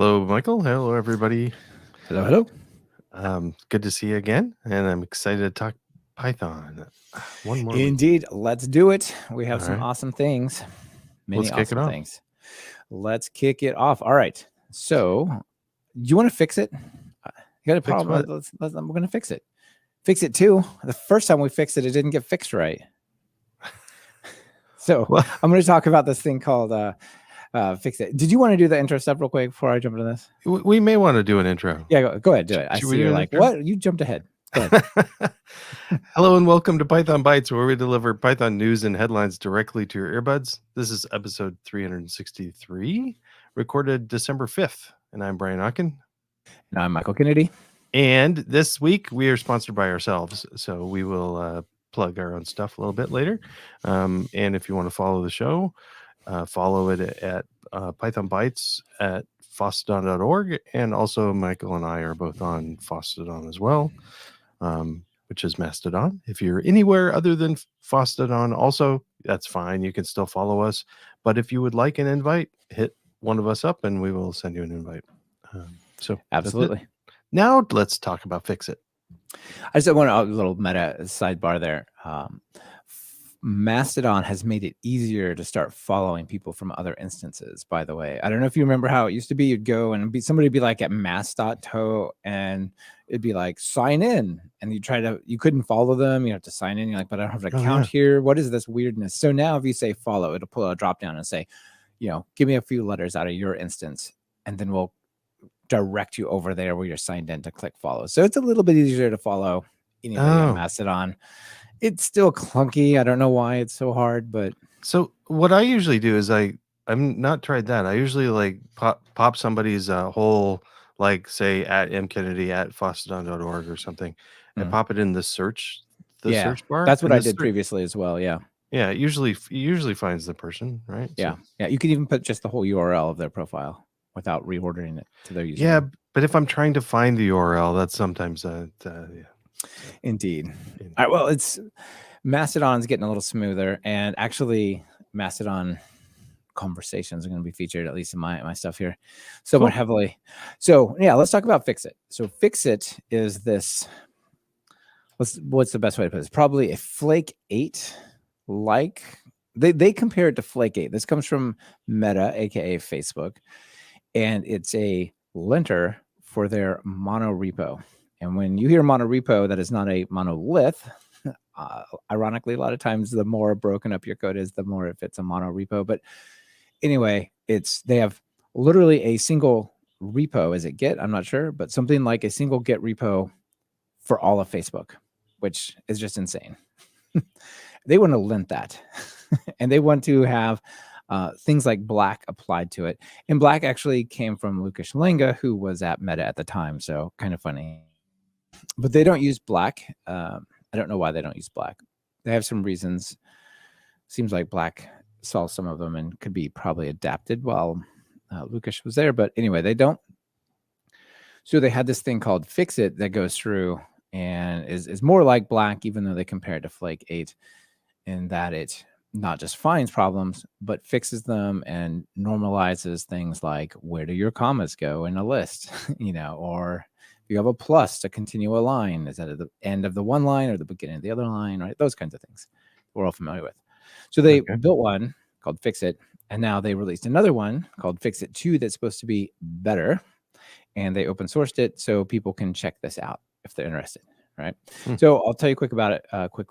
Hello, Michael. Hello, everybody. Hello, hello. Good to see you again, and I'm excited to talk Python. One more week. Indeed. Let's do it. We have All some right. awesome things. Many Let's kick it awesome off. things. Let's kick it off. All right. So, do you want to fix it? You got a Fix problem? what? We're going to fix it. Fix it too. The first time we fixed it, it didn't get fixed right. So, Well, I'm going to talk about this thing called Fixit. Did you want to do the intro stuff real quick before I jump into this? we may want to do an intro. Yeah, go ahead. Do it. I Should see we do you're an like, intro? what? You jumped ahead. Go ahead. Hello, and welcome to Python Bytes, where we deliver Python news and headlines directly to your earbuds. This is episode 363, recorded December 5th, and I'm Brian Ocken. And I'm Michael Kennedy. And this week, we are sponsored by ourselves, so we will plug our own stuff a little bit later. And if you want to follow the show, follow it at Python Bytes at Mastodon.org. And also, Michael and I are both on Mastodon as well, which is Mastodon. If you're anywhere other than Mastodon, also, that's fine. You can still follow us. But if you would like an invite, hit one of us up and we will send you an invite. So Absolutely. Now let's talk about Fixit. I just want a little meta sidebar there. Mastodon has made it easier to start following people from other instances, by the way. I don't know if you remember how it used to be. You'd go and somebody would be like at mass.to and it'd be like sign in, and you couldn't follow them. You have to sign in. You're like, but I don't have an account here. What is this weirdness? So now if you say follow, it'll pull a drop down and say, give me a few letters out of your instance, and then we'll direct you over there where you're signed in to click follow. So it's a little bit easier to follow anybody on Mastodon. It's still clunky. I don't know why it's so hard, but so what I usually do is I'm not tried that. I usually like pop somebody's whole, like say at mkennedy at fastodon.org or something, and pop it in the search bar. That's what I did previously as well. Yeah. Yeah. It usually finds the person, right? Yeah. So, yeah. You can even put just the whole URL of their profile without reordering it to their user. Yeah, but if I'm trying to find the URL, that's sometimes Indeed. All right. Well, Mastodon's getting a little smoother, and actually, Mastodon conversations are going to be featured, at least in my stuff here, somewhat heavily. So yeah, let's talk about Fixit. So Fixit is this. What's the best way to put it? It's probably a Flake 8 like. They compare it to Flake 8. This comes from Meta, aka Facebook, and it's a linter for their mono repo. And when you hear mono repo, that is not a monolith. Ironically, a lot of times the more broken up your code is, the more if it's a mono repo. But anyway, they have literally a single repo. Is it Git? I'm not sure, but something like a single Git repo for all of Facebook, which is just insane. They want to lint that, and they want to have things like Black applied to it. And Black actually came from Lukasz Lenga, who was at Meta at the time. So kind of funny. But they don't use Black. I don't know why they don't use Black. They have some reasons. Seems like Black saw some of them and could be probably adapted while Lukasz was there. But anyway, they don't. So they had this thing called Fixit that goes through and is more like Black, even though they compare it to Flake 8, in that it not just finds problems, but fixes them and normalizes things like where do your commas go in a list, or you have a plus to continue a line. Is that at the end of the one line or the beginning of the other line, right? Those kinds of things we're all familiar with. So they built one called Fixit, and now they released another one called Fixit 2 that's supposed to be better, and they open sourced it so people can check this out if they're interested, right? So I'll tell you quick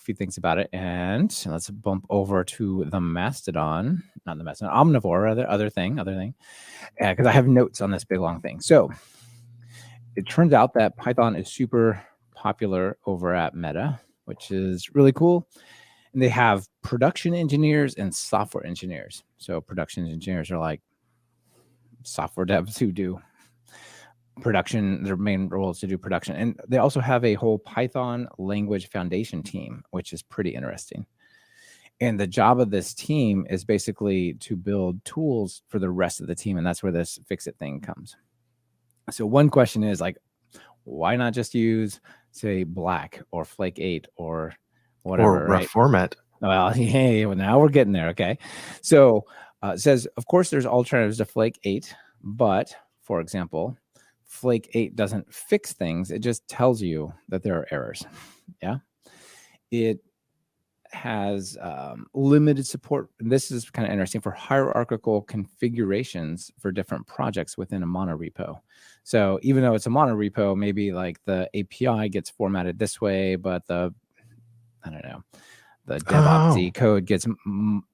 few things about it, and let's bump over to the Mastodon, not the Mastodon, Omnivore, other thing, because I have notes on this big long thing. So it turns out that Python is super popular over at Meta, which is really cool. And they have production engineers and software engineers. So production engineers are like software devs who do production. Their main role is to do production. And they also have a whole Python language foundation team, which is pretty interesting. And the job of this team is basically to build tools for the rest of the team. And that's where this Fixit thing comes. So one question is like, why not just use, say, Black or Flake 8 or whatever, or rough format? Well, hey, now we're getting there. Okay. So it says, of course, there's alternatives to Flake 8, but for example, Flake 8 doesn't fix things. It just tells you that there are errors. Yeah. It has limited support. And this is kind of interesting for hierarchical configurations for different projects within a monorepo. So even though it's a monorepo, maybe like the API gets formatted this way, but the DevOps code gets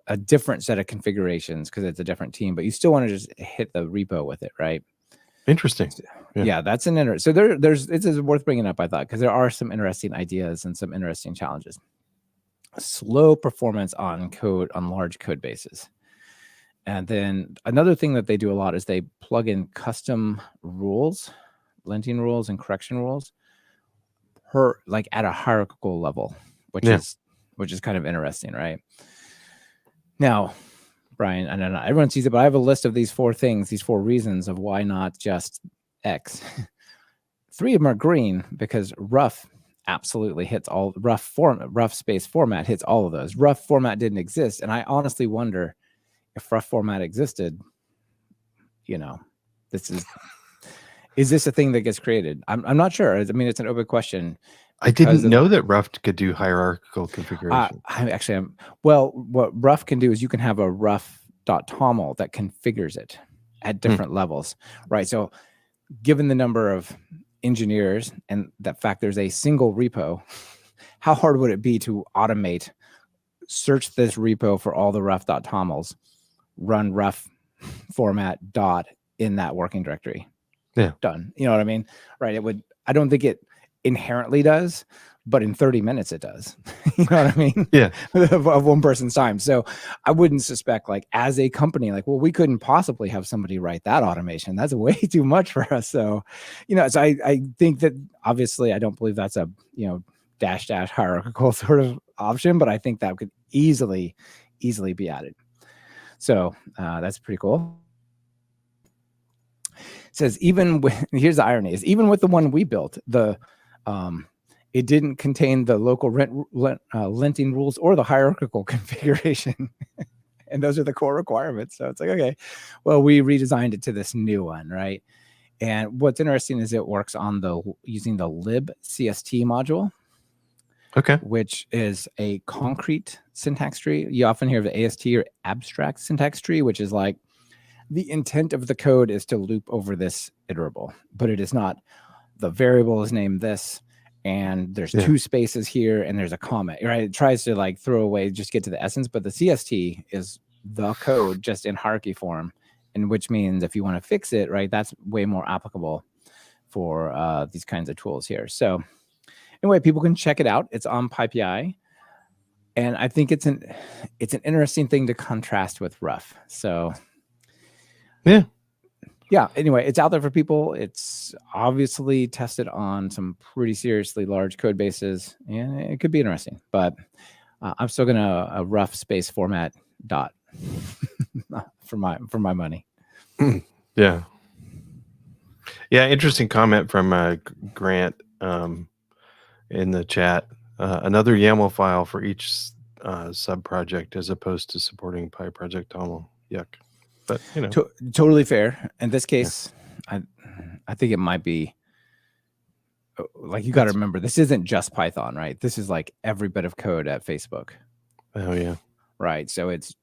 a different set of configurations because it's a different team, but you still want to just hit the repo with it, right? Interesting. Yeah, that's an interesting. So there's it is worth bringing up, I thought, because there are some interesting ideas and some interesting challenges. Slow performance on code on large code bases. And then another thing that they do a lot is they plug in custom rules, linting rules and correction rules at a hierarchical level, which is kind of interesting, right? Now, Brian, I don't know, everyone sees it, but I have a list of these 4 things, these 4 reasons of why not just X. 3 of them are green because rough absolutely hits all rough space format hits all of those. Rough format didn't exist. And I honestly wonder if rough format existed, is this a thing that gets created? I'm not sure. I mean, it's an open question. I didn't know that rough could do hierarchical configuration. Well, what rough can do is you can have a rough.toml that configures it at different levels, right? So given the number of engineers and the fact there's a single repo, how hard would it be to automate, search this repo for all the rough.tomls, run rough format dot in that working directory? Yeah. Done. You know what I mean? Right. I don't think it inherently does, but in 30 minutes it does. You know what I mean? Yeah. of one person's time. So I wouldn't suspect, like, as a company, like, well, we couldn't possibly have somebody write that automation. That's way too much for us. So, so I think that obviously I don't believe that's a, dash hierarchical sort of option, but I think that could easily be added. So that's pretty cool. It says here's the irony, is even with the one we built, it didn't contain the local linting rules or the hierarchical configuration. And those are the core requirements. So it's like, okay, well, we redesigned it to this new one, right? And what's interesting is it works on using the libcst module. Okay. Which is a concrete syntax tree. You often hear of the AST or abstract syntax tree, which is like the intent of the code is to loop over this iterable, but it is not. The variable is named this, and there's 2 spaces here, and there's a comment, right? It tries to like throw away, just get to the essence, but the CST is the code just in hierarchy form, and which means if you want to fix it, right, that's way more applicable for these kinds of tools here. So anyway, people can check it out. It's on PyPI, and I think it's an interesting thing to contrast with rough. So yeah. Anyway, it's out there for people. It's obviously tested on some pretty seriously large code bases, and it could be interesting. But I'm still gonna rough space format dot for my money. Yeah. Interesting comment from Grant in the chat. Another YAML file for each sub project as opposed to supporting PyProject toml. Yuck. But totally fair. In this case, I think it might be like, you got to remember, this isn't just Python, right? This is like every bit of code at Facebook. Oh yeah. Right. So it's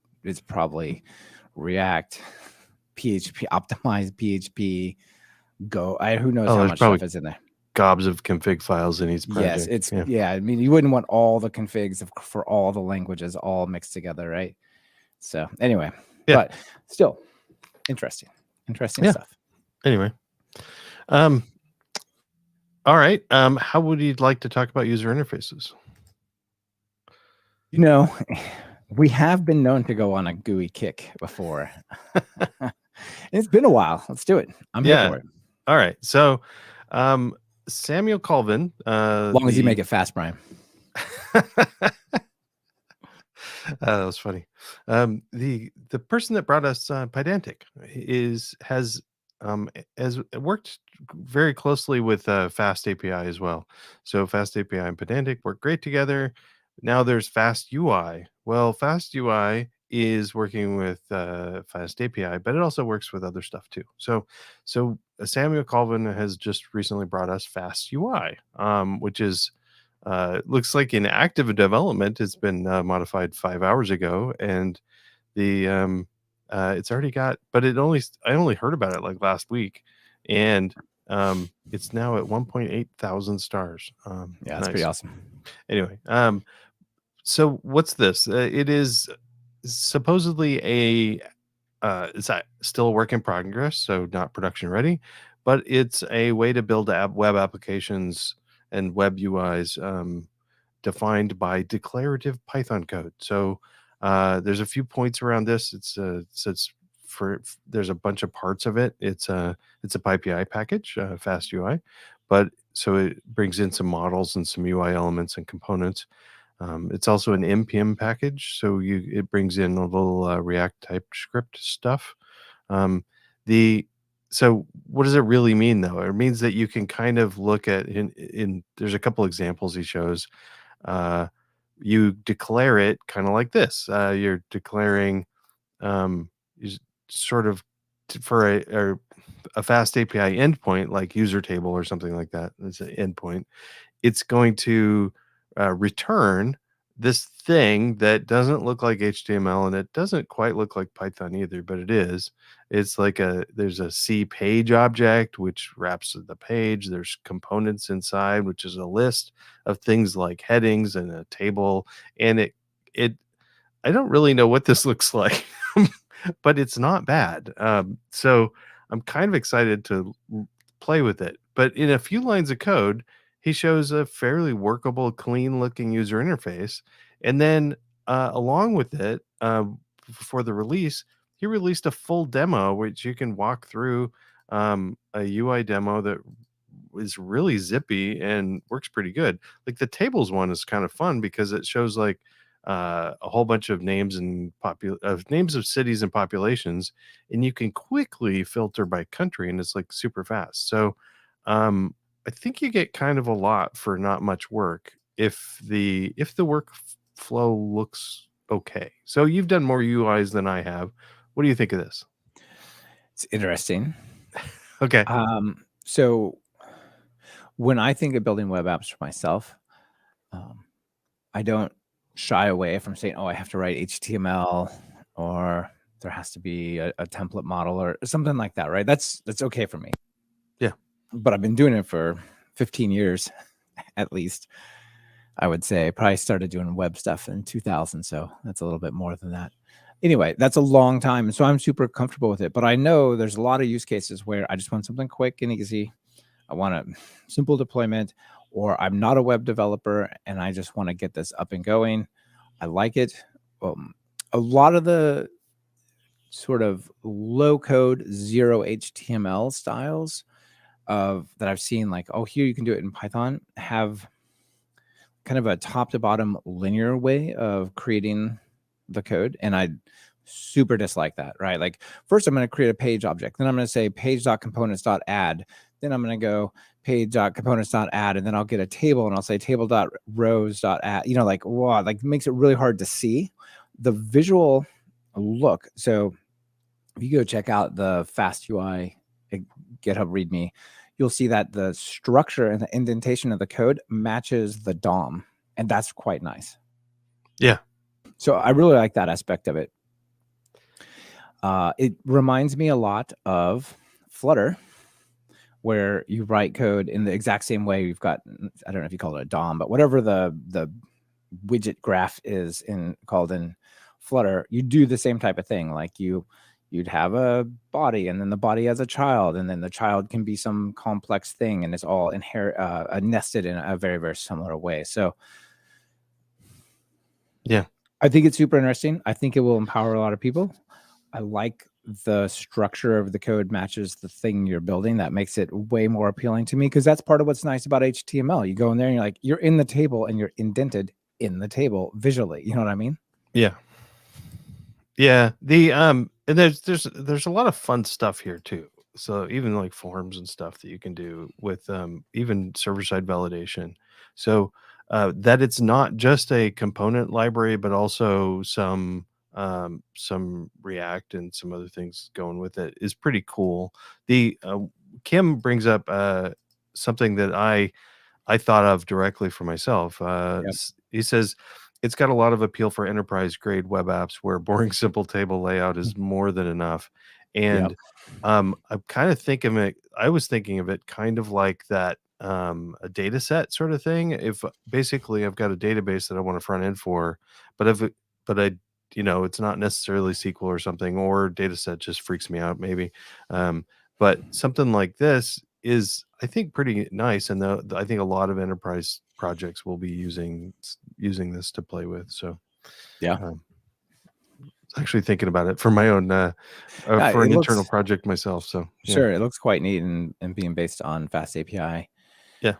probably React, PHP, optimized PHP, Go. Who knows how much stuff is in there. Gobs of config files in each project. Yes, I mean, you wouldn't want all the configs for all the languages all mixed together, right? So anyway. But still, interesting stuff. Anyway, all right. How would you like to talk about user interfaces? We have been known to go on a GUI kick before. It's been a while. Let's do it. I'm here for it. All right. So, Samuel Colvin. As long as you make it fast, Brian. That was funny. The person that brought us Pydantic has worked very closely with FastAPI as well. So FastAPI and Pydantic work great together. Now there's FastUI. Well, FastUI is working with FastAPI, but it also works with other stuff too. So Samuel Colvin has just recently brought us FastUI, which is looks like in active development. It's been modified 5 hours ago, and the it's already got, but I only heard about it like last week, and it's now at 1.8 thousand stars. Yeah, that's nice. pretty awesome. Anyway, so what's this? It is supposedly it's still a work in progress, so not production ready, but it's a way to build web applications and web UIs defined by declarative Python code. So there's a few points around this. There's a bunch of parts of it. It's a PyPI package, FastUI, but so it brings in some models and some UI elements and components. It's also an npm package, so it brings in a little React TypeScript stuff. So what does it really mean though? It means that you can kind of look at there's a couple examples he shows. You declare it kind of like this. You're declaring sort of for a fast API endpoint like user table or something like that. It's an endpoint. It's going to return this thing that doesn't look like HTML, and it doesn't quite look like Python either, but it is. It's like there's a C page object which wraps the page. There's components inside, which is a list of things like headings and a table. And I don't really know what this looks like, but it's not bad. So I'm kind of excited to play with it. But in a few lines of code, he shows a fairly workable, clean-looking user interface. And then along with it, for the release, he released a full demo, which you can walk through, a UI demo that is really zippy and works pretty good. Like the tables one is kind of fun because it shows like a whole bunch of names and names of cities and populations, and you can quickly filter by country, and it's like super fast. So I think you get kind of a lot for not much work if the workflow looks okay. So you've done more UIs than I have. What do you think of this? It's interesting. Okay. So when I think of building web apps for myself, I don't shy away from saying, oh, I have to write HTML, or there has to be a template model or something like that, right? That's okay for me. Yeah. But I've been doing it for 15 years, at least, I would say. Probably started doing web stuff in 2000, so that's a little bit more than that. Anyway, that's a long time, and so I'm super comfortable with it. But I know there's a lot of use cases where I just want something quick and easy. I want a simple deployment, or I'm not a web developer and I just want to get this up and going. I like it. A lot of the sort of low code, zero HTML styles that I've seen, like, oh, here you can do it in Python, have kind of a top to bottom linear way of creating the code. And I super dislike that, right? Like first I'm going to create a page object. Then I'm going to say page.components.add. Then I'm going to go page.components.add, and then I'll get a table and I'll say table.rows.add, like, wow, like makes it really hard to see the visual look. So if you go check out the FastUI GitHub README, you'll see that the structure and the indentation of the code matches the DOM, and that's quite nice. Yeah. So I really like that aspect of it. It reminds me a lot of Flutter, where you write code in the exact same way. You've got, I don't know if you call it a DOM, but whatever the widget graph is called in Flutter, you do the same type of thing. Like you'd have a body, and then the body has a child, and then the child can be some complex thing, and it's all nested in a very, very similar way. So yeah, I think it's super interesting. I think it will empower a lot of people. I like the structure of the code matches the thing you're building. That makes it way more appealing to me, because that's part of what's nice about HTML. You go in there and you're in the table, and you're indented in the table visually. You know what I mean? Yeah. Yeah. And there's a lot of fun stuff here too. So even like forms and stuff that you can do with even server-side validation. So that it's not just a component library, but also some some React and some other things going with it is pretty cool. The Kim brings up something that I thought of directly for myself. Yep. He says it's got a lot of appeal for enterprise grade web apps where boring simple table layout is more than enough. And Yep. I'm kind of thinking it. I was thinking of it kind of like that, a data set sort of thing. If basically I've got a database that I want to front end for, but I, it's not necessarily SQL or something, or data set just freaks me out maybe. But something like this is, I think, pretty nice, and I think a lot of enterprise projects will be using this to play with. So Yeah. actually thinking about it for my own for an internal project myself. So sure, it looks quite neat and being based on Fast API. Yeah.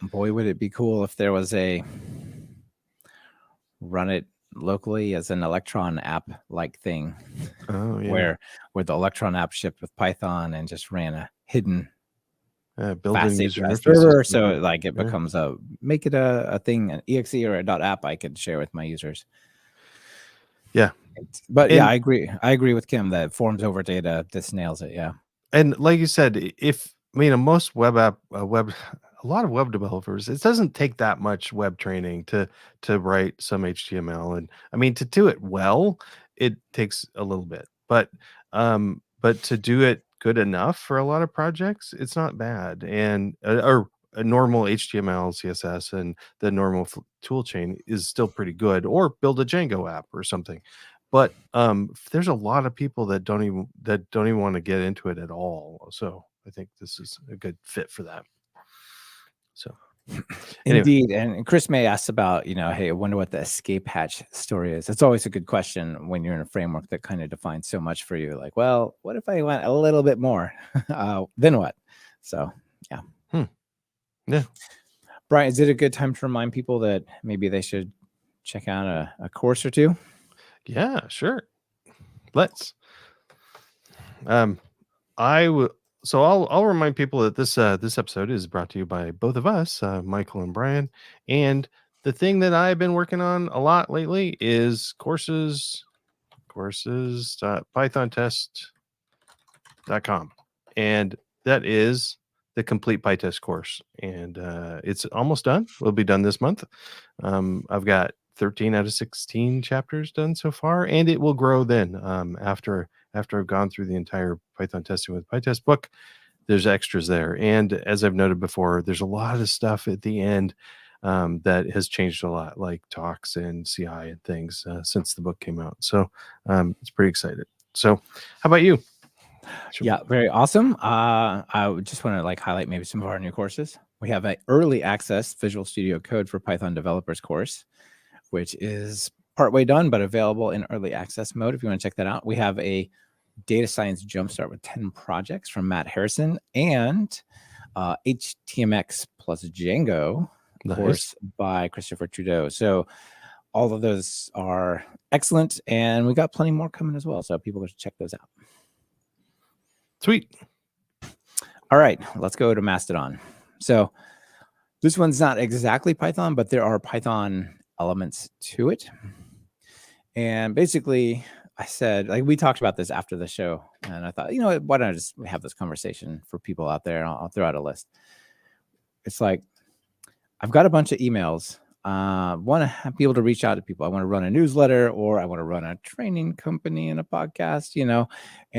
Boy, would it be cool if there was a run it locally as an Electron app like thing. Oh yeah. Where the Electron app shipped with Python and just ran a hidden built-in user API interface server, so like it becomes make it a thing, an exe or a .app I could share with my users. Yeah. But yeah, I agree with Kim that forms over data, this nails it. Yeah. And like you said, most a lot of web developers, it doesn't take that much web training to write some HTML. And I mean, to do it well, it takes a little bit, but to do it good enough for a lot of projects, it's not bad. And or a normal HTML, CSS, and the normal tool chain is still pretty good, or build a Django app or something. But there's a lot of people that don't even want to get into it at all. So I think this is a good fit for that. So anyway. Indeed. And Chris May asks about, hey, I wonder what the escape hatch story is. It's always a good question when you're in a framework that kind of defines so much for you. Like, well, what if I went a little bit more? Then what? So yeah. Yeah. Brian, is it a good time to remind people that maybe they should check out a course or two? Yeah, sure. Let's. I'll remind people that this episode is brought to you by both of us, Michael and Brian. And the thing that I've been working on a lot lately is courses.pythontest.com, and that is the complete PyTest course. And it's almost done. We'll be done this month. I've got 13 out of 16 chapters done so far, and it will grow then after I've gone through the entire Python testing with PyTest book. There's extras there, and as I've noted before, there's a lot of stuff at the end that has changed a lot, like talks and CI and things since the book came out. So it's pretty excited. So how about you? Yeah, very awesome. I would just want to highlight maybe some of our new courses. We have an early access Visual Studio Code for Python developers course, which is partway done, but available in early access mode if you want to check that out. We have a data science jumpstart with 10 projects from Matt Harrison, and HTMX plus Django course by Christopher Trudeau. So all of those are excellent, and we got plenty more coming as well. So people should check those out. Sweet. All right, let's go to Mastodon. So this one's not exactly Python, but there are Python elements to it. And basically, I said, we talked about this after the show, and I thought, why don't I just have this conversation for people out there? And I'll throw out a list. It's like, I've got a bunch of emails. Want to be able to reach out to people. I want to run a newsletter, or I want to run a training company and a podcast, and I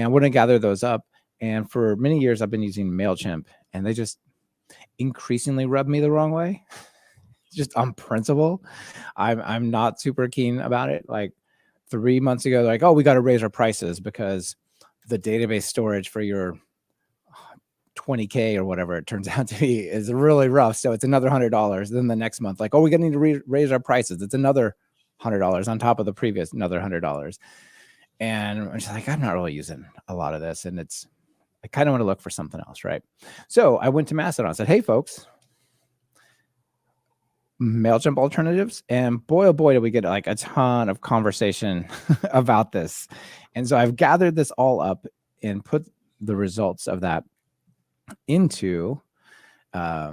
want to gather those up. And for many years, I've been using MailChimp, and they just increasingly rub me the wrong way. Just on principle, I'm not super keen about it. 3 months ago, they're like, oh, we got to raise our prices because the database storage for your 20K or whatever it turns out to be is really rough. So it's another $100. Then the next month, oh, we're going to need to raise our prices. It's another $100 on top of the previous, another $100. And I'm just I'm not really using a lot of this. And I kind of want to look for something else, right? So I went to Mastodon and said, hey, folks, MailChimp alternatives. And boy, oh boy, did we get a ton of conversation about this. And so I've gathered this all up and put the results of that into a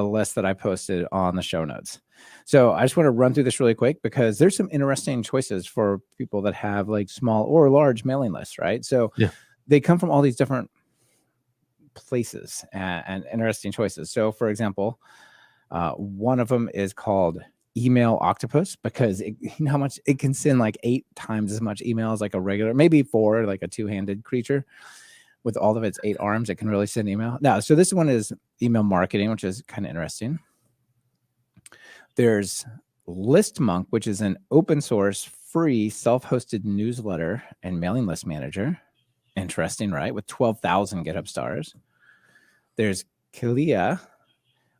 list that I posted on the show notes. So I just want to run through this really quick because there's some interesting choices for people that have like small or large mailing lists, right? So they come from all these different places and interesting choices. So for example, one of them is called Email Octopus because you know how much it can send, like 8 times as much email as like a regular, maybe 4, like a 2-handed creature. With all of its 8 arms, it can really send email. Now, so this one is email marketing, which is kind of interesting. There's ListMonk, which is an open source, free, self-hosted newsletter and mailing list manager. Interesting, right? With 12,000 GitHub stars. There's CLIs,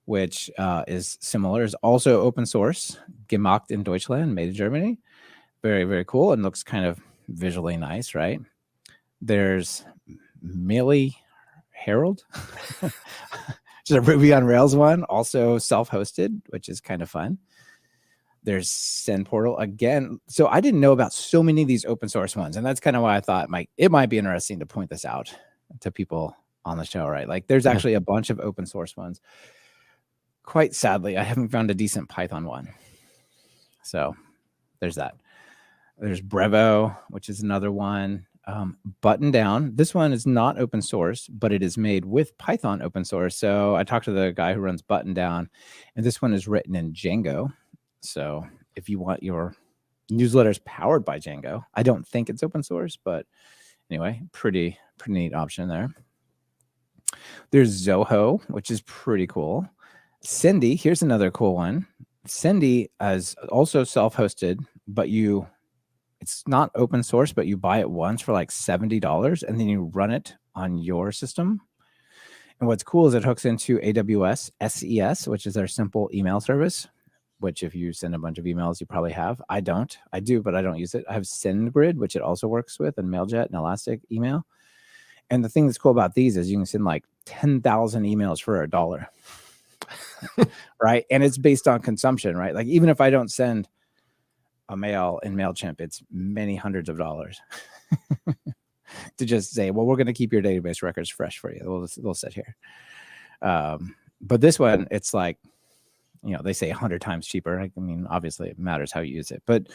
which is similar, is also open source, gemacht in Deutschland, made in Germany. Very, very cool, and looks kind of visually nice, right? There's Millie Herald, which is a Ruby on Rails one, also self-hosted, which is kind of fun. There's Send Portal again. So I didn't know about so many of these open source ones, and that's kind of why I thought it might be interesting to point this out to people on the show, right? Like there's actually a bunch of open source ones. Quite sadly, I haven't found a decent Python one. So there's that. There's Brevo, which is another one. Button Down. This one is not open source, but it is made with Python open source. So I talked to the guy who runs Button Down, and this one is written in Django. So if you want your newsletters powered by Django, I don't think it's open source, but anyway, pretty neat option there. There's Zoho, which is pretty cool. Sendy, here's another cool one. Sendy is also self-hosted, but it's not open source, but you buy it once for like $70 and then you run it on your system. And what's cool is it hooks into AWS SES, which is their simple email service, which if you send a bunch of emails, you probably have. I don't. I do, but I don't use it. I have SendGrid, which it also works with, and Mailjet and Elastic Email. And the thing that's cool about these is you can send like 10,000 emails for $1. Right? And it's based on consumption, right? Like even if I don't send a mail in MailChimp, it's many hundreds of dollars to just say, well, we're going to keep your database records fresh for you. They'll sit here. But this one, it's like, they say 100 times cheaper. I mean, obviously it matters how you use it, but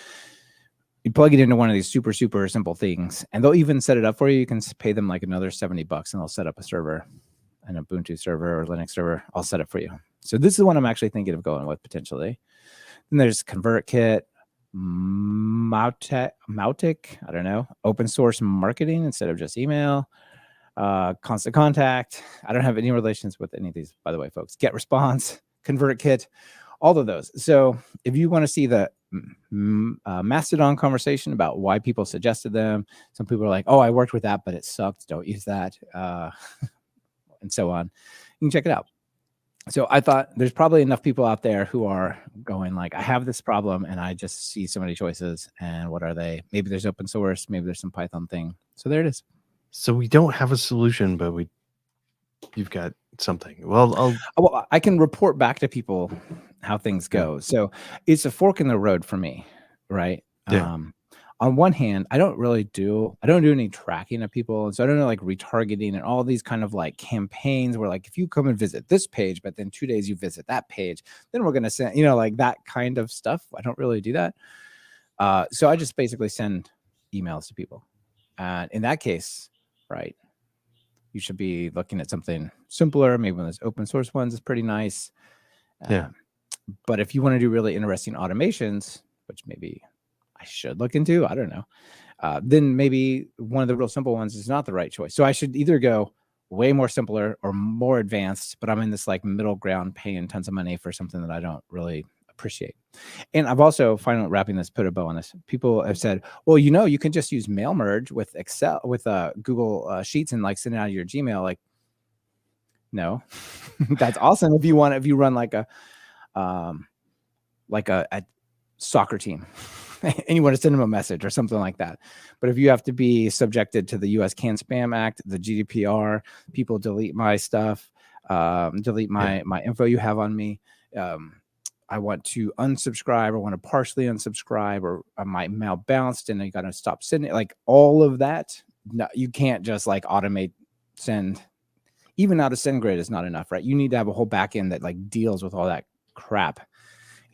you plug it into one of these super, super simple things, and they'll even set it up for you. You can pay them like another $70 and they'll set up a server, an Ubuntu server or Linux server. I'll set it for you. So this is the one I'm actually thinking of going with potentially. Then there's ConvertKit, Mautic, I don't know, open source marketing instead of just email, Constant Contact. I don't have any relations with any of these, by the way, folks. GetResponse, ConvertKit, all of those. So if you want to see the Mastodon conversation about why people suggested them, some people are like, oh, I worked with that, but it sucked. Don't use that. And so on. You can check it out. So I thought there's probably enough people out there who are going like, I have this problem and I just see so many choices. And what are they? Maybe there's open source. Maybe there's some Python thing. So there it is. So we don't have a solution, but you've got something. Well, I can report back to people how things go. So it's a fork in the road for me, right? Yeah. On one hand, I don't do any tracking of people. And so I don't know, like retargeting and all these kind of like campaigns where like, if you come and visit this page, but then 2 days you visit that page, then we're going to send, like that kind of stuff. I don't really do that. So I just basically send emails to people. And in that case, right, you should be looking at something simpler. Maybe one of those open source ones is pretty nice. But if you want to do really interesting automations, which maybe I should look into, I don't know, then maybe one of the real simple ones is not the right choice. So I should either go way more simpler or more advanced, but I'm in this like middle ground paying tons of money for something that I don't really appreciate. And I've also, finally wrapping this, put a bow on this. People have said, well, you can just use mail merge with Excel, with Google Sheets and like send it out of your Gmail. Like, no, that's awesome. If you run like a soccer team and you want to send them a message or something like that. But if you have to be subjected to the US Can Spam Act, the GDPR, people delete my stuff, delete my info you have on me. I want to unsubscribe or want to partially unsubscribe, or my mail bounced and I got to stop sending it. Like all of that. No, you can't just like automate send. Even out of SendGrid is not enough, right? You need to have a whole backend that like deals with all that crap.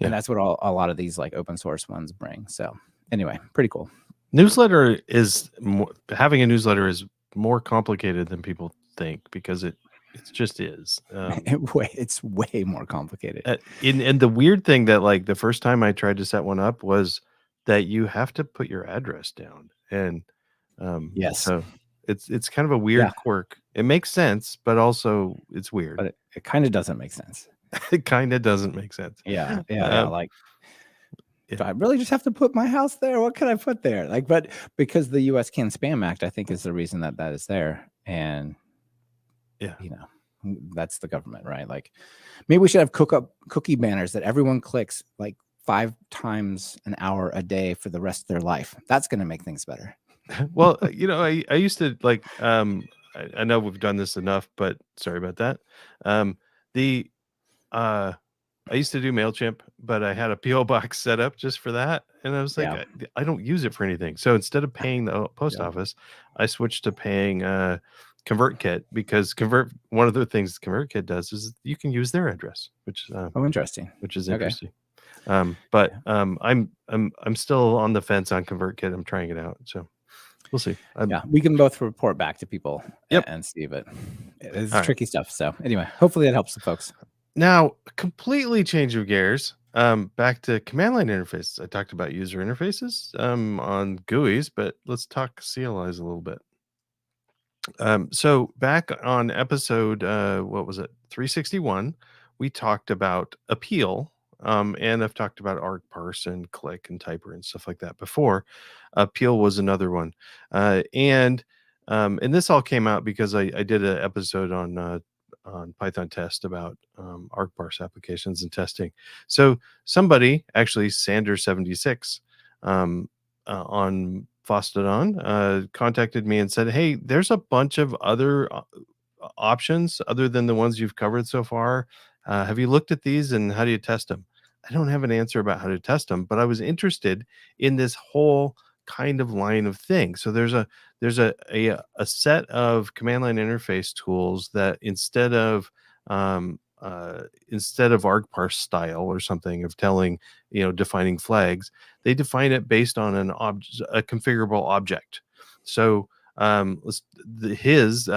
And that's what a lot of these like open source ones bring. So anyway, pretty cool. Newsletter is having a newsletter is more complicated than people think, because it just is. It's way more complicated. And the weird thing that, like, the first time I tried to set one up was that you have to put your address down, and yes, so it's kind of a weird quirk. It makes sense, but also it's weird. But it kind of doesn't make sense. It kind of doesn't make sense. Yeah. Like, do I really just have to put my house there? What can I put there? Like, but because the U.S. Can Spam Act, I think, is the reason that is there. And that's the government, right? Like, maybe we should have cookie banners that everyone clicks like 5 times an hour a day for the rest of their life. That's going to make things better. Well, I used to like, I know we've done this enough, but sorry about that. I used to do MailChimp, but I had a PO box set up just for that. And I was like, I don't use it for anything. So instead of paying the post office, I switched to paying ConvertKit, because one of the things ConvertKit does is you can use their address, which interesting. Which is interesting. But I'm still on the fence on ConvertKit. I'm trying it out, so we'll see. We can both report back to people and see, but it's tricky stuff. So anyway, hopefully that helps the folks. Now, completely change of gears. Back to command line interfaces. I talked about user interfaces on GUIs, but let's talk CLIs a little bit. So back on episode, what was it, 361, we talked about appeal. And I've talked about argparse and click and typer and stuff like that before. Appeal was another one. And this all came out because I did an episode on Python test about argparse applications and testing. So somebody, actually Sander76 on Mastodon, contacted me and said, hey, there's a bunch of other options other than the ones you've covered so far. Have you looked at these, and how do you test them? I don't have an answer about how to test them, but I was interested in this whole kind of line of things. So there's a set of command line interface tools that instead of argparse style or something of telling, defining flags, they define it based on a configurable object. So his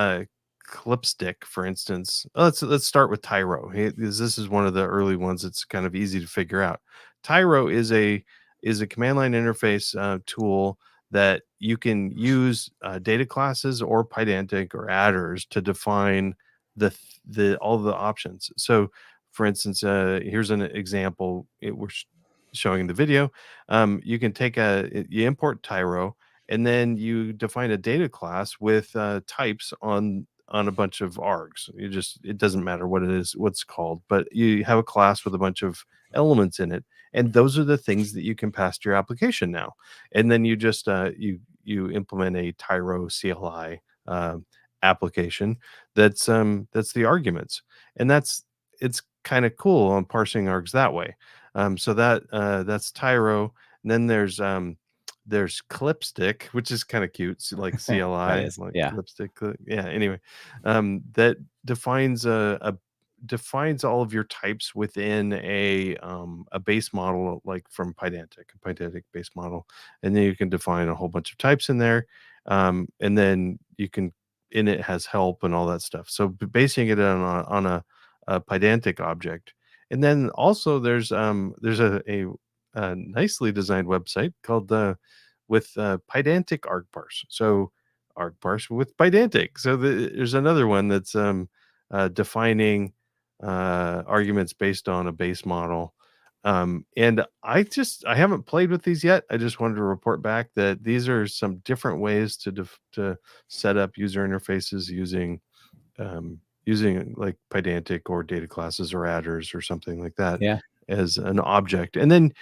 clipstick, for instance, let's start with Tyro. This is one of the early ones that's kind of easy to figure out. Tyro is a command line interface tool that you can use data classes or Pydantic or adders to define all the options. So, for instance, here's an example we're showing in the video. You can you import Tyro, and then you define a data class with types on a bunch of args. It doesn't matter what it is, what's called, but you have a class with a bunch of elements in it, and those are the things that you can pass to your application now. And then you just you implement a Tyro CLI application that's the arguments, and it's kind of cool on parsing args that way. So that's Tyro. And then there's Clipstick, which is kind of cute, like CLI, Clipstick. Anyway, that defines all of your types within a base model, like from Pydantic, a Pydantic base model, and then you can define a whole bunch of types in there, and then it has help and all that stuff. So basing it on a Pydantic object, and then also there's a nicely designed website called with Pydantic argparse. So argparse with Pydantic. So there's another one that's defining arguments based on a base model. And I haven't played with these yet. I just wanted to report back that these are some different ways to set up user interfaces using like Pydantic or data classes or adders or something like that as an object. And then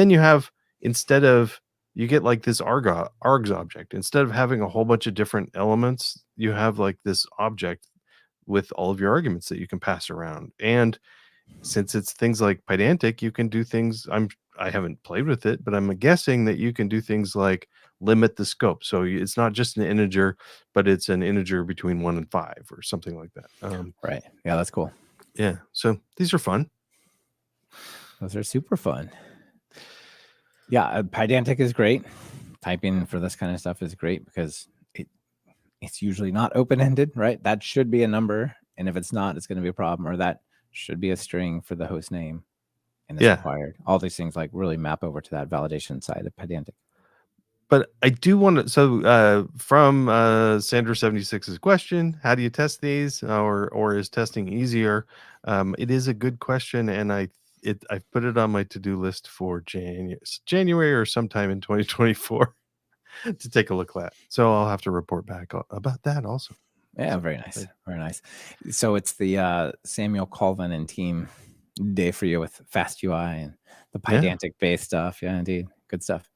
you have, you get like this args object. Instead of having a whole bunch of different elements, you have like this object with all of your arguments that you can pass around. And since it's things like Pydantic, you can do things, I haven't played with it, but I'm guessing that you can do things like limit the scope. So it's not just an integer, but it's an integer between 1 and 5 or something like that. Right. Yeah, that's cool. Yeah. So these are fun. Those are super fun. Yeah, Pydantic is great. Typing for this kind of stuff is great because it's usually not open-ended, right? That should be a number, and if it's not, it's going to be a problem. Or that should be a string for the host name, and it's required. All these things like really map over to that validation side of Pydantic. But I do want to. So from Sandra 76's question, how do you test these, or is testing easier? It is a good question, and I've put it on my to-do list for January or sometime in 2024 to take a look at. So I'll have to report back about that also. Yeah, very nice. Very nice. So it's the Samuel Colvin and team day for you with FastUI and the Pydantic based stuff. Yeah, indeed. Good stuff.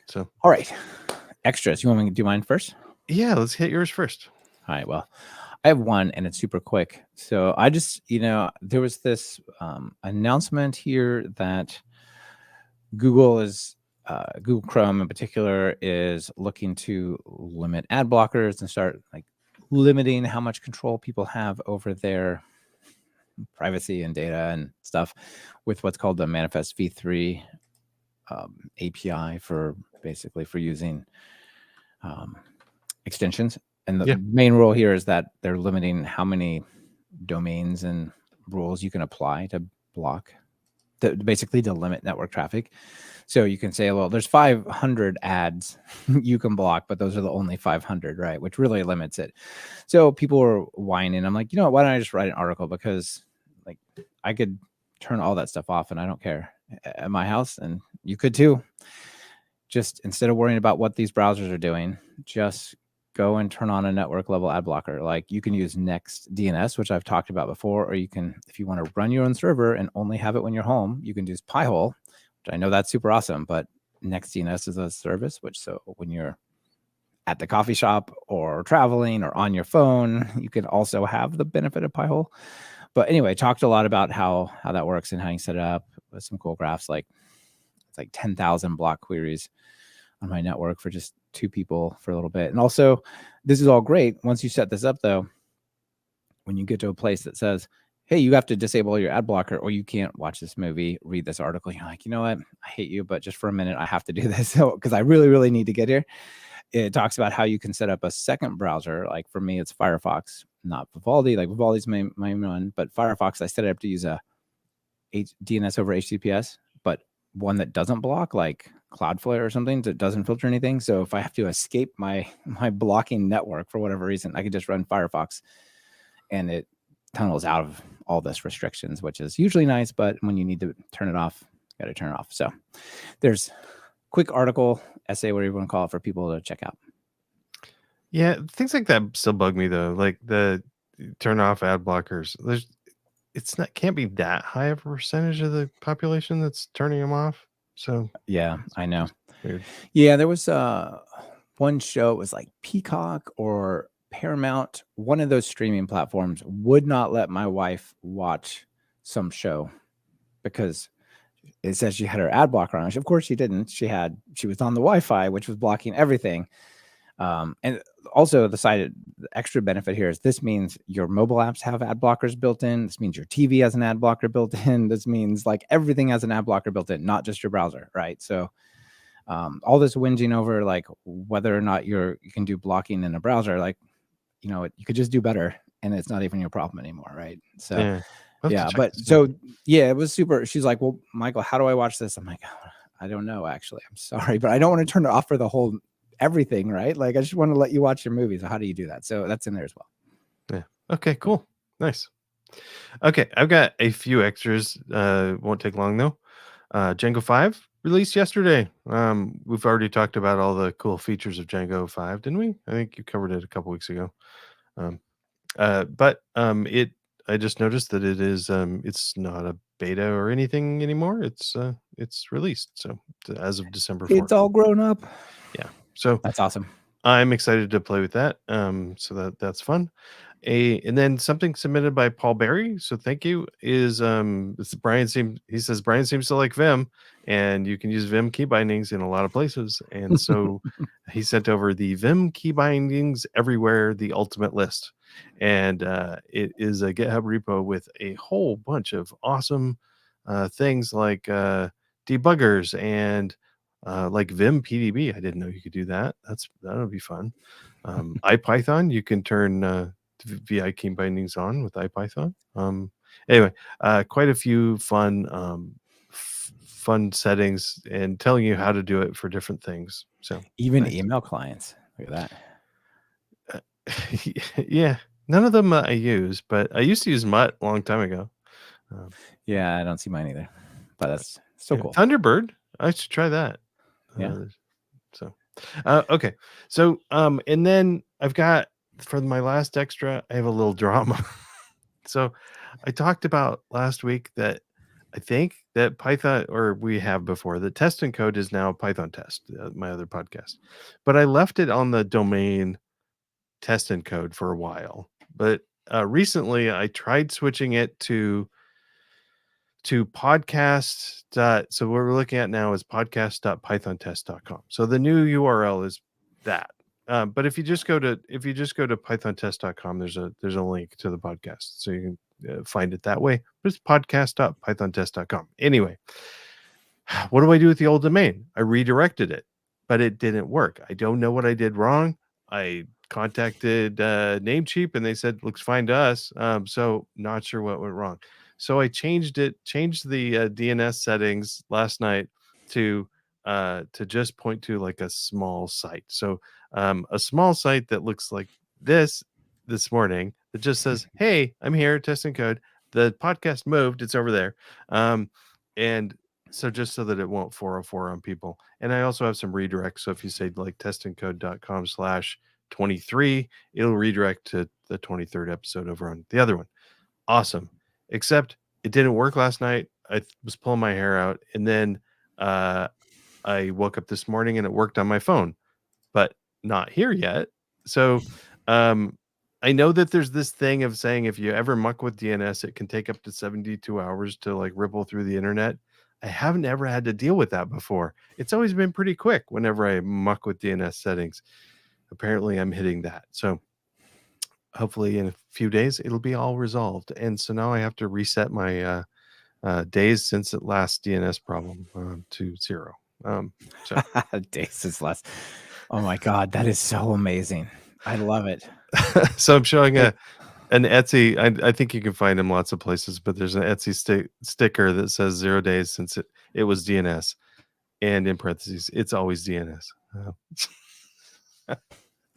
So, all right. Extras. You want me to do mine first? Yeah, let's hit yours first. All right. Well, I have one and it's super quick. So I just, there was this announcement here that Google Chrome in particular is looking to limit ad blockers and start like limiting how much control people have over their privacy and data and stuff with what's called the Manifest v3 API for using extensions. And the main rule here is that they're limiting how many domains and rules you can apply to block, basically to limit network traffic. So you can say, well, there's 500 ads you can block, but those are the only 500, right? Which really limits it. So people were whining. I'm like, why don't I just write an article? Because like I could turn all that stuff off and I don't care at my house, and you could too. Just instead of worrying about what these browsers are doing, just go and turn on a network level ad blocker. Like you can use Next DNS, which I've talked about before, or you can, if you want to run your own server and only have it when you're home, you can use Pi-hole, which I know that's super awesome, but Next DNS is a service, so when you're at the coffee shop or traveling or on your phone, you can also have the benefit of Pi-hole. But anyway, talked a lot about how that works and how you set it up with some cool graphs. Like it's like 10,000 block queries on my network for just 2 people for a little bit. And also, this is all great. Once you set this up, though, when you get to a place that says, hey, you have to disable your ad blocker or you can't watch this movie, read this article, you're like, you know what? I hate you, but just for a minute, I have to do this because I really, really need to get here. It talks about how you can set up a second browser. Like for me, it's Firefox, not Vivaldi. Like Vivaldi's my one, but Firefox, I set it up to use a DNS over HTTPS, but one that doesn't block, like Cloudflare or something that doesn't filter anything. So if I have to escape my blocking network for whatever reason, I can just run Firefox and it tunnels out of all this restrictions, which is usually nice. But when you need to turn it off, you got to turn it off. So there's quick article, essay, whatever you want to call it, for people to check out. Yeah, things like that still bug me though. Like the turn off ad blockers. Can't be that high of a percentage of the population that's turning them off. So yeah, I know. Weird. Yeah, there was one show. It was like Peacock or Paramount. One of those streaming platforms would not let my wife watch some show because it says she had her ad blocker on. Of course, she didn't. She was on the Wi-Fi, which was blocking everything. And also the extra benefit here is this means your mobile apps have ad blockers built in. This means your TV has an ad blocker built in. This means like everything has an ad blocker built in, not just your browser, right? So all this whinging over like whether or not you can do blocking in a browser, like, you could just do better and it's not even your problem anymore, right? So it was super. She's like, well, Michael, how do I watch this? I'm like, oh, I don't know, actually. I'm sorry, but I don't want to turn it off for the whole everything, right? Like I just want to let you watch your movies. How do you do that? So that's in there as well. Yeah. Okay, cool. Nice. Okay, I've got a few extras. Won't take long though. Django 5 released yesterday. We've already talked about all the cool features of Django 5, didn't we? I think you covered it a couple weeks ago. I just noticed that it is it's not a beta or anything anymore. It's released. So as of December 4th. It's all grown up. Yeah. So that's awesome. I'm excited to play with that. So that's fun. And then something submitted by Paul Berry. So thank you. Is he says Brian seems to like Vim, and you can use Vim key bindings in a lot of places. And so he sent over the Vim key bindings everywhere, the ultimate list. And it is a GitHub repo with a whole bunch of awesome things like debuggers and like Vim PDB. I didn't know you could do that. That'll be fun. IPython, you can turn VI key bindings on with IPython. Anyway, quite a few fun fun settings and telling you how to do it for different things. So even nice. email clients. Look at that. Yeah, none of them I use, but I used to use Mutt a long time ago. Yeah, I don't see mine either, but that's so cool. Thunderbird, I should try that. Yeah. Okay. So and then I've got, for my last extra, I have a little drama. So I talked about last week that I think that Python, or we have before, the test and code is now Python test, my other podcast, but I left it on the domain test and code for a while. But recently I tried switching it to podcast. So what we're looking at now is podcast.pythontest.com. So the new URL is that. But if you just go to pythontest.com, there's a link to the podcast, so you can find it that way. But it's podcast.pythontest.com. Anyway, what do I do with the old domain? I redirected it, but it didn't work. I don't know what I did wrong. I contacted Namecheap and they said looks fine to us. So not sure what went wrong. So I changed the DNS settings last night to just point to like a small site. So a small site that looks like this morning that just says, "Hey, I'm here, testing code. The podcast moved. It's over there." And so just so that it won't 404 on people. And I also have some redirects. So if you say like testingcode.com/23, it'll redirect to the 23rd episode over on the other one. Awesome. Except it didn't work last night. I was pulling my hair out, and then I woke up this morning and it worked on my phone, but not here yet. So I know that there's this thing of saying if you ever muck with DNS, it can take up to 72 hours to like ripple through the internet. I haven't ever had to deal with that before. It's always been pretty quick whenever I muck with DNS settings. Apparently I'm hitting that. So hopefully in a few days it'll be all resolved. And so now I have to reset my days since the last DNS problem to 0. So days since last. Oh my God, that is so amazing. I love it. So I'm showing an Etsy. I think you can find them lots of places, but there's an Etsy sticker that says 0 days since it was DNS, and in parentheses, it's always DNS. It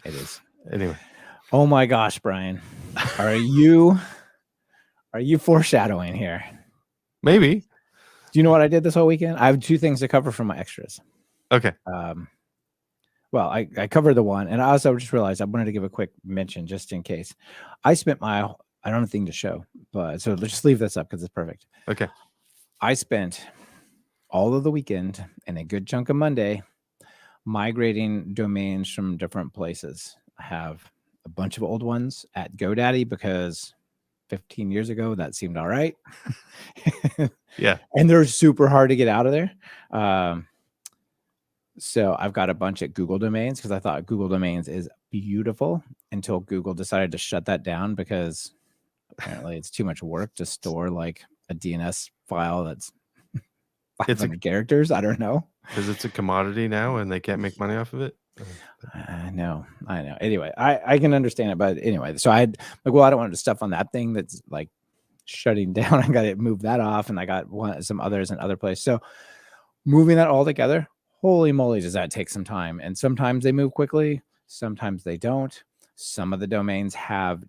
is. Anyway. Oh my gosh, Brian, are you foreshadowing here? Maybe. Do you know what I did this whole weekend? I have 2 things to cover from my extras. Okay. Well, I covered the one, and I also just realized I wanted to give a quick mention just in case. I spent I don't have anything to show, but so let's just leave this up because it's perfect. Okay. I spent all of the weekend and a good chunk of Monday migrating domains from different places. I have a bunch of old ones at GoDaddy because 15 years ago that seemed all right. Yeah. And they're super hard to get out of there. So I've got a bunch at Google Domains because I thought Google Domains is beautiful until Google decided to shut that down because apparently it's too much work to store like a DNS file that's 500 characters. I don't know. Because it's a commodity now and they can't make money off of it. I know. Anyway, I can understand it, but anyway, so I had like, well, I don't want to stuff on that thing that's like shutting down. I got to move that off, and I got some others in other places. So moving that all together, holy moly, does that take some time? And sometimes they move quickly, sometimes they don't. Some of the domains have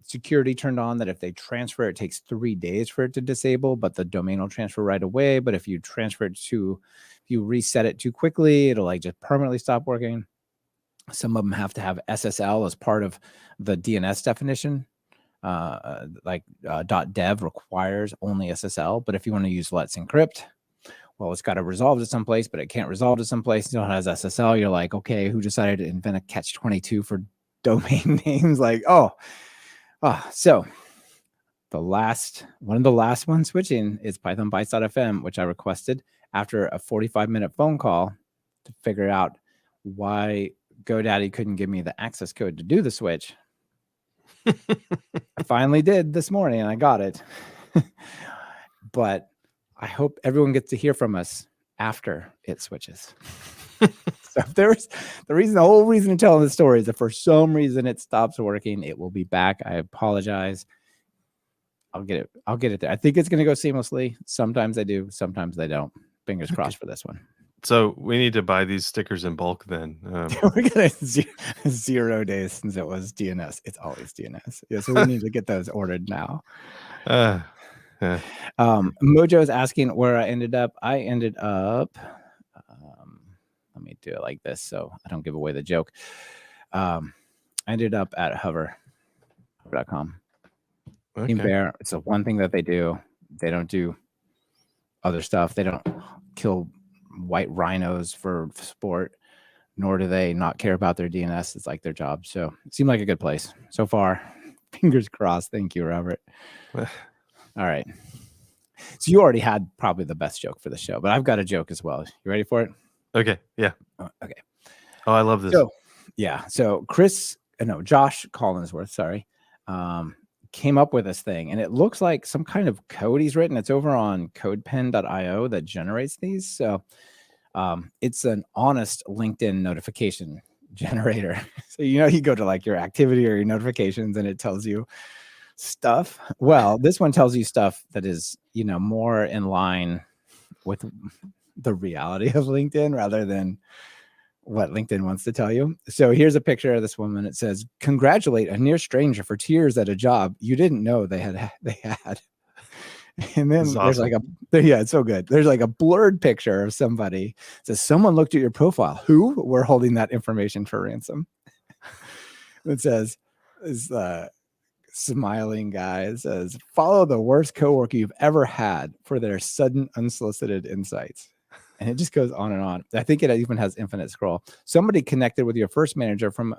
security turned on that if they transfer, it takes 3 days for it to disable, but the domain will transfer right away. But if you transfer it if you reset it too quickly, it'll like just permanently stop working. Some of them have to have SSL as part of the DNS definition. .dev requires only SSL, but if you want to use Let's Encrypt, well, it's got to resolve to someplace, but it can't resolve to someplace. It has SSL. You're like, okay, who decided to invent a catch-22 for domain names? Like, so one of the last ones switching is pythonbytes.fm, which I requested after a 45-minute phone call to figure out why GoDaddy couldn't give me the access code to do the switch. I finally did this morning and I got it. but I hope everyone gets to hear from us after it switches. So if there's the whole reason to tell the story is that for some reason it stops working, it will be back. I apologize. I'll get it there. I think it's going to go seamlessly. Sometimes I do, sometimes I don't. Fingers crossed for this one. So we need to buy these stickers in bulk then. We're gonna 0 days since it was DNS. It's always DNS. Yeah, so we need to get those ordered now. Mojo is asking where I ended up. I ended up. Let me do it like this so I don't give away the joke. I ended up at hover.com. Okay. Bear. It's the one thing that they do. They don't do other stuff. They don't kill white rhinos for sport, nor do they not care about their DNS. It's like their job. So it seemed like a good place so far. Fingers crossed. Thank you, Robert. All right. So you already had probably the best joke for the show, but I've got a joke as well. You ready for it? Okay. Yeah. Okay. Oh, I love this. So, yeah. So Josh Collinsworth, sorry, came up with this thing, and it looks like some kind of code he's written. It's over on codepen.io that generates these. So it's an honest LinkedIn notification generator. So, you go to like your activity or your notifications and it tells you stuff. Well, this one tells you stuff that is, more in line with the reality of LinkedIn rather than what LinkedIn wants to tell you. So here's a picture of this woman. It says, "Congratulate a near stranger for 2 years at a job you didn't know they had." And then there's awesome. it's so good. There's like a blurred picture of somebody. It says, "Someone looked at your profile. Who? We're holding that information for ransom." It says, smiling guy says, "Follow the worst coworker you've ever had for their sudden unsolicited insights." And it just goes on and on. I think it even has infinite scroll. "Somebody connected with your first manager from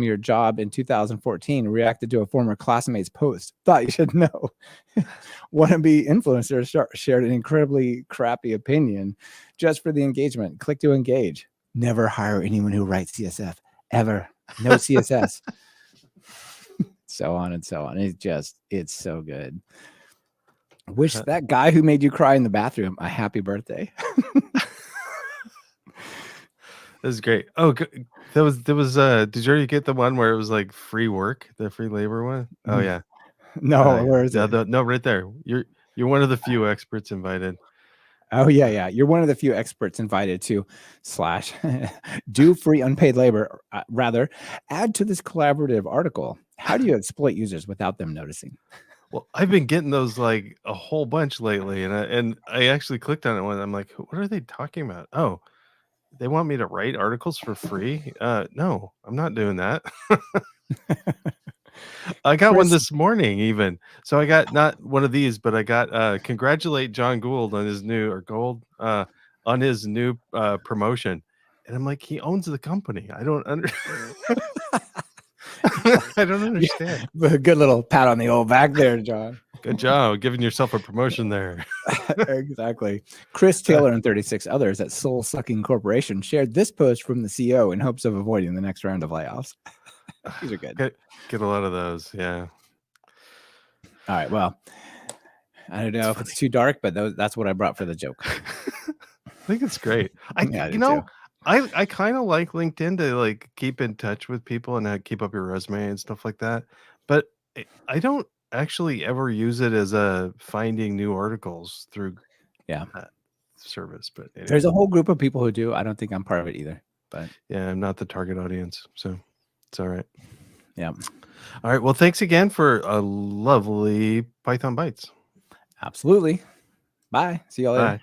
your job in 2014 reacted to a former classmate's post. Thought you should know. Wannabe influencer shared an incredibly crappy opinion just for the engagement. Click to engage. Never hire anyone who writes CSS ever. No CSS." So on and so on. It's so good. Wish that guy who made you cry in the bathroom a happy birthday. This is great. Oh, there was did you already get the one where it was like free work, the free labor one? Oh yeah. No, where is it? No, right there. You're one of the few experts invited. Oh yeah. You're one of the few experts invited to / do free unpaid labor. Rather, add to this collaborative article. How do you exploit users without them noticing? Well, I've been getting those like a whole bunch lately, and I actually clicked on it when I'm like, what are they talking about? Oh, they want me to write articles for free? No, I'm not doing that. I got one this morning even. So I got not one of these, but I got congratulate John Gould on his new promotion. And I'm like, he owns the company. I don't understand. I don't understand. Good little pat on the old back there, John. Good job giving yourself a promotion there. Exactly. Chris Taylor and 36 others at Soul Sucking Corporation shared this post from the CEO in hopes of avoiding the next round of layoffs. These are good. Get a lot of those. Yeah. All right. Well, I don't know if it's too dark, but that's what I brought for the joke. I think it's great. I kind of like LinkedIn to like keep in touch with people and keep up your resume and stuff like that. But I don't actually ever use it as a finding new articles through that service. But anyway. There's a whole group of people who do. I don't think I'm part of it either. But yeah, I'm not the target audience, so it's all right. Yeah. All right. Well, thanks again for a lovely Python Bytes. Absolutely. Bye. See you all later. Bye.